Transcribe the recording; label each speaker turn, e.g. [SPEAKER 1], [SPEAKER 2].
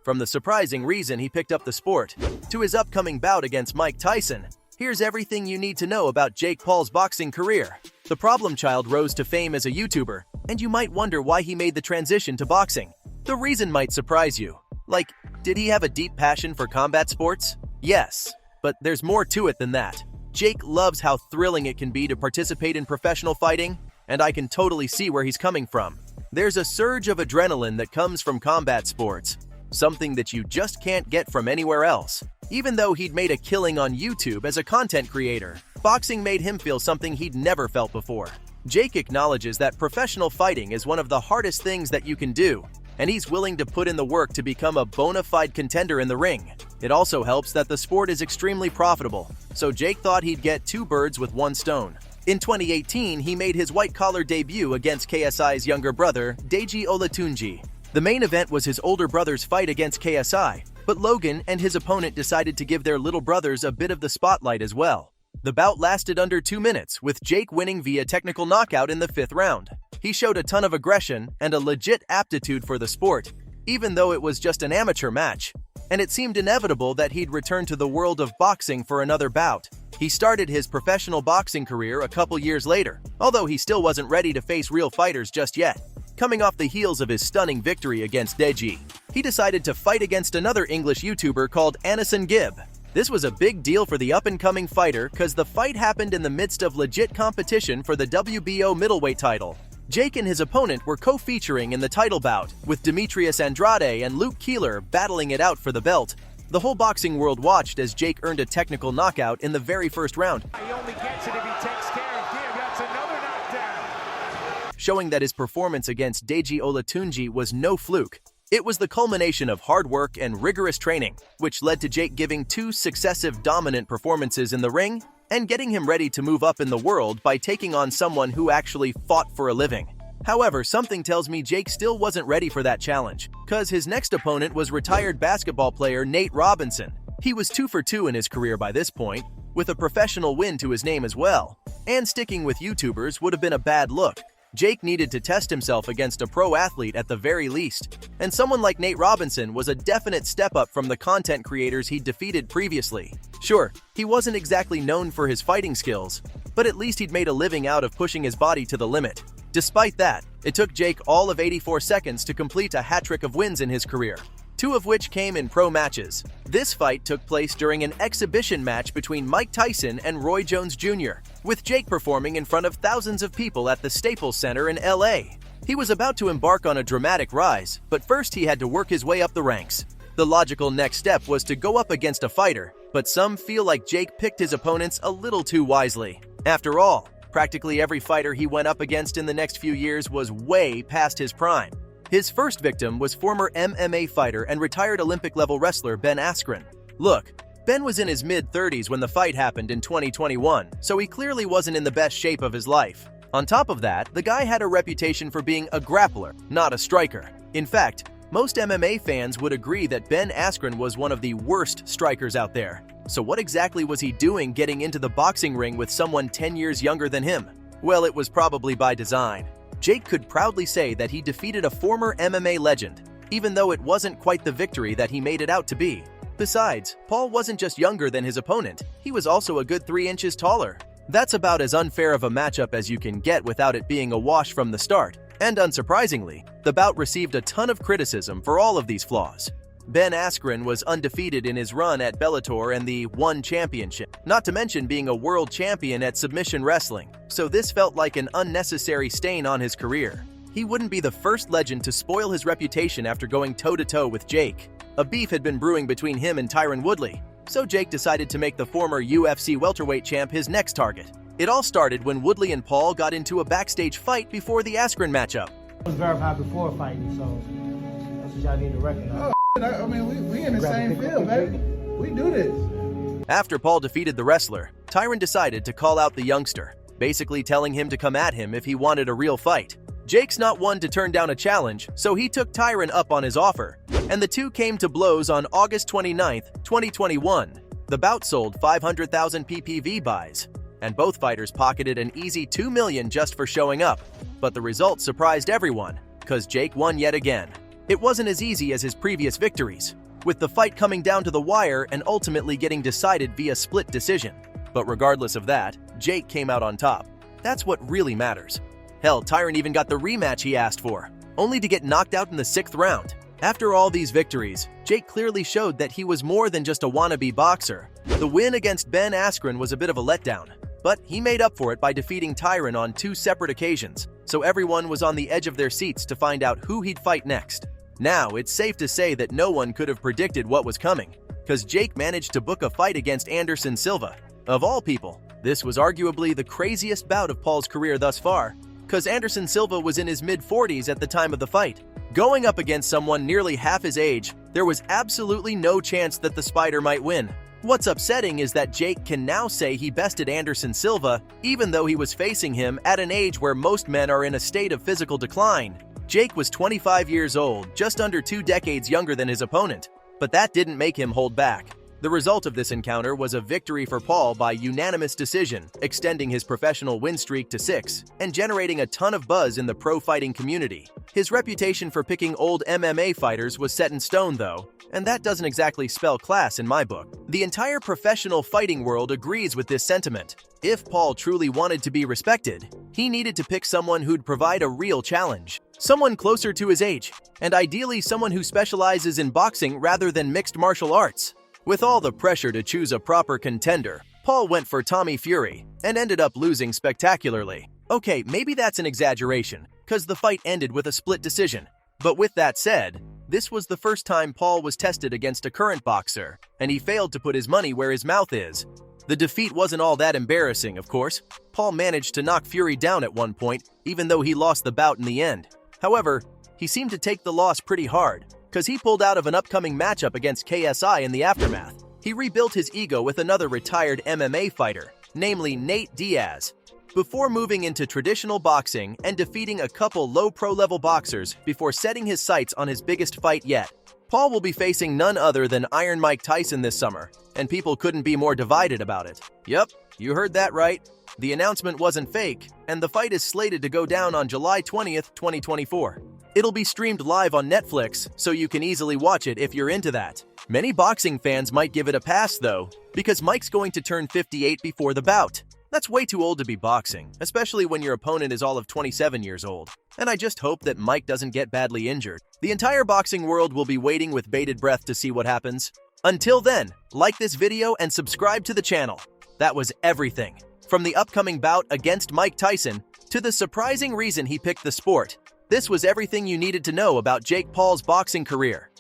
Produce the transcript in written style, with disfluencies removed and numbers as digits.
[SPEAKER 1] From the surprising reason he picked up the sport, to his upcoming bout against Mike Tyson, here's everything you need to know about Jake Paul's boxing career. The problem child rose to fame as a YouTuber, and you might wonder why he made the transition to boxing. The reason might surprise you. Like, did he have a deep passion for combat sports? Yes, but there's more to it than that. Jake loves how thrilling it can be to participate in professional fighting, and I can totally see where he's coming from. There's a surge of adrenaline that comes from combat sports, something that you just can't get from anywhere else. Even though he'd made a killing on YouTube as a content creator, boxing made him feel something he'd never felt before. Jake acknowledges that professional fighting is one of the hardest things that you can do, and he's willing to put in the work to become a bona fide contender in the ring. It also helps that the sport is extremely profitable, so Jake thought he'd get two birds with one stone. In 2018, he made his white-collar debut against KSI's younger brother, Deji Olatunji. The main event was his older brother's fight against KSI, but Logan and his opponent decided to give their little brothers a bit of the spotlight as well. The bout lasted under 2 minutes, with Jake winning via technical knockout in the 5th round. He showed a ton of aggression and a legit aptitude for the sport, even though it was just an amateur match, and it seemed inevitable that he'd return to the world of boxing for another bout. He started his professional boxing career a couple years later, although he still wasn't ready to face real fighters just yet. Coming off the heels of his stunning victory against Deji, he decided to fight against another English YouTuber called Anderson Gibb. This was a big deal for the up-and-coming fighter because the fight happened in the midst of legit competition for the WBO middleweight title. Jake and his opponent were co-featuring in the title bout, with Demetrius Andrade and Luke Keeler battling it out for the belt. The whole boxing world watched as Jake earned a technical knockout in the very first round.
[SPEAKER 2] He only gets it if he takes care of Gibb. That's another knockdown.
[SPEAKER 1] Showing that his performance against Deji Olatunji was no fluke. It was the culmination of hard work and rigorous training, which led to Jake giving 2 successive dominant performances in the ring and getting him ready to move up in the world by taking on someone who actually fought for a living. However, something tells me Jake still wasn't ready for that challenge, cause his next opponent was retired basketball player Nate Robinson. He was 2 for 2 in his career by this point, with a professional win to his name as well, and sticking with YouTubers would have been a bad look. Jake needed to test himself against a pro athlete at the very least, and someone like Nate Robinson was a definite step up from the content creators he'd defeated previously. Sure, he wasn't exactly known for his fighting skills, but at least he'd made a living out of pushing his body to the limit. Despite that, it took Jake all of 84 seconds to complete a hat-trick of wins in his career, 2 of which came in pro matches. This fight took place during an exhibition match between Mike Tyson and Roy Jones Jr., with Jake performing in front of thousands of people at the Staples Center in LA. He was about to embark on a dramatic rise, but first he had to work his way up the ranks. The logical next step was to go up against a fighter, but some feel like Jake picked his opponents a little too wisely. After all, practically every fighter he went up against in the next few years was way past his prime. His first victim was former MMA fighter and retired Olympic-level wrestler Ben Askren. Look, Ben was in his mid-30s when the fight happened in 2021, so he clearly wasn't in the best shape of his life. On top of that, the guy had a reputation for being a grappler, not a striker. In fact, most MMA fans would agree that Ben Askren was one of the worst strikers out there. So what exactly was he doing getting into the boxing ring with someone 10 years younger than him? Well, it was probably by design. Jake could proudly say that he defeated a former MMA legend, even though it wasn't quite the victory that he made it out to be. Besides, Paul wasn't just younger than his opponent, he was also a good 3 inches taller. That's about as unfair of a matchup as you can get without it being a wash from the start. And unsurprisingly, the bout received a ton of criticism for all of these flaws. Ben Askren was undefeated in his run at Bellator and the ONE Championship, not to mention being a world champion at submission wrestling, so this felt like an unnecessary stain on his career. He wouldn't be the first legend to spoil his reputation after going toe-to-toe with Jake. A beef had been brewing between him and Tyron Woodley, so Jake decided to make the former UFC welterweight champ his next target. It all started when Woodley and Paul got into a backstage fight before the Askren matchup.
[SPEAKER 3] I was verified before fighting, so that's what y'all need to recognize.
[SPEAKER 4] I mean, we in the same field, baby. We do this.
[SPEAKER 1] After Paul defeated the wrestler, Tyron decided to call out the youngster, basically telling him to come at him if he wanted a real fight. Jake's not one to turn down a challenge, so he took Tyron up on his offer, and the two came to blows on August 29, 2021. The bout sold 500,000 PPV buys, and both fighters pocketed an easy $2 million just for showing up. But the result surprised everyone, cause Jake won yet again. It wasn't as easy as his previous victories, with the fight coming down to the wire and ultimately getting decided via split decision. But regardless of that, Jake came out on top. That's what really matters. Hell, Tyron even got the rematch he asked for, only to get knocked out in the 6th round. After all these victories, Jake clearly showed that he was more than just a wannabe boxer. The win against Ben Askren was a bit of a letdown, but he made up for it by defeating Tyron on 2 separate occasions, so everyone was on the edge of their seats to find out who he'd fight next. Now, it's safe to say that no one could have predicted what was coming, because Jake managed to book a fight against Anderson Silva. Of all people, this was arguably the craziest bout of Paul's career thus far, because Anderson Silva was in his mid-40s at the time of the fight. Going up against someone nearly half his age, there was absolutely no chance that the Spider might win. What's upsetting is that Jake can now say he bested Anderson Silva, even though he was facing him at an age where most men are in a state of physical decline. Jake was 25 years old, just under 2 decades younger than his opponent, but that didn't make him hold back. The result of this encounter was a victory for Paul by unanimous decision, extending his professional win streak to 6 and generating a ton of buzz in the pro fighting community. His reputation for picking old MMA fighters was set in stone, though, and that doesn't exactly spell class in my book. The entire professional fighting world agrees with this sentiment. If Paul truly wanted to be respected, he needed to pick someone who'd provide a real challenge. Someone closer to his age, and ideally someone who specializes in boxing rather than mixed martial arts. With all the pressure to choose a proper contender, Paul went for Tommy Fury and ended up losing spectacularly. Okay, maybe that's an exaggeration, because the fight ended with a split decision. But with that said, this was the first time Paul was tested against a current boxer, and he failed to put his money where his mouth is. The defeat wasn't all that embarrassing, of course. Paul managed to knock Fury down at one point, even though he lost the bout in the end. However, he seemed to take the loss pretty hard, because he pulled out of an upcoming matchup against KSI in the aftermath. He rebuilt his ego with another retired MMA fighter, namely Nate Diaz, before moving into traditional boxing and defeating a couple low pro-level boxers before setting his sights on his biggest fight yet. Paul will be facing none other than Iron Mike Tyson this summer, and people couldn't be more divided about it. Yup, you heard that right. The announcement wasn't fake, and the fight is slated to go down on July 20th, 2024. It'll be streamed live on Netflix, so you can easily watch it if you're into that. Many boxing fans might give it a pass, though, because Mike's going to turn 58 before the bout. That's way too old to be boxing, especially when your opponent is all of 27 years old. And I just hope that Mike doesn't get badly injured. The entire boxing world will be waiting with bated breath to see what happens. Until then, like this video and subscribe to the channel. That was everything. From the upcoming bout against Mike Tyson to the surprising reason he picked the sport. This was everything you needed to know about Jake Paul's boxing career.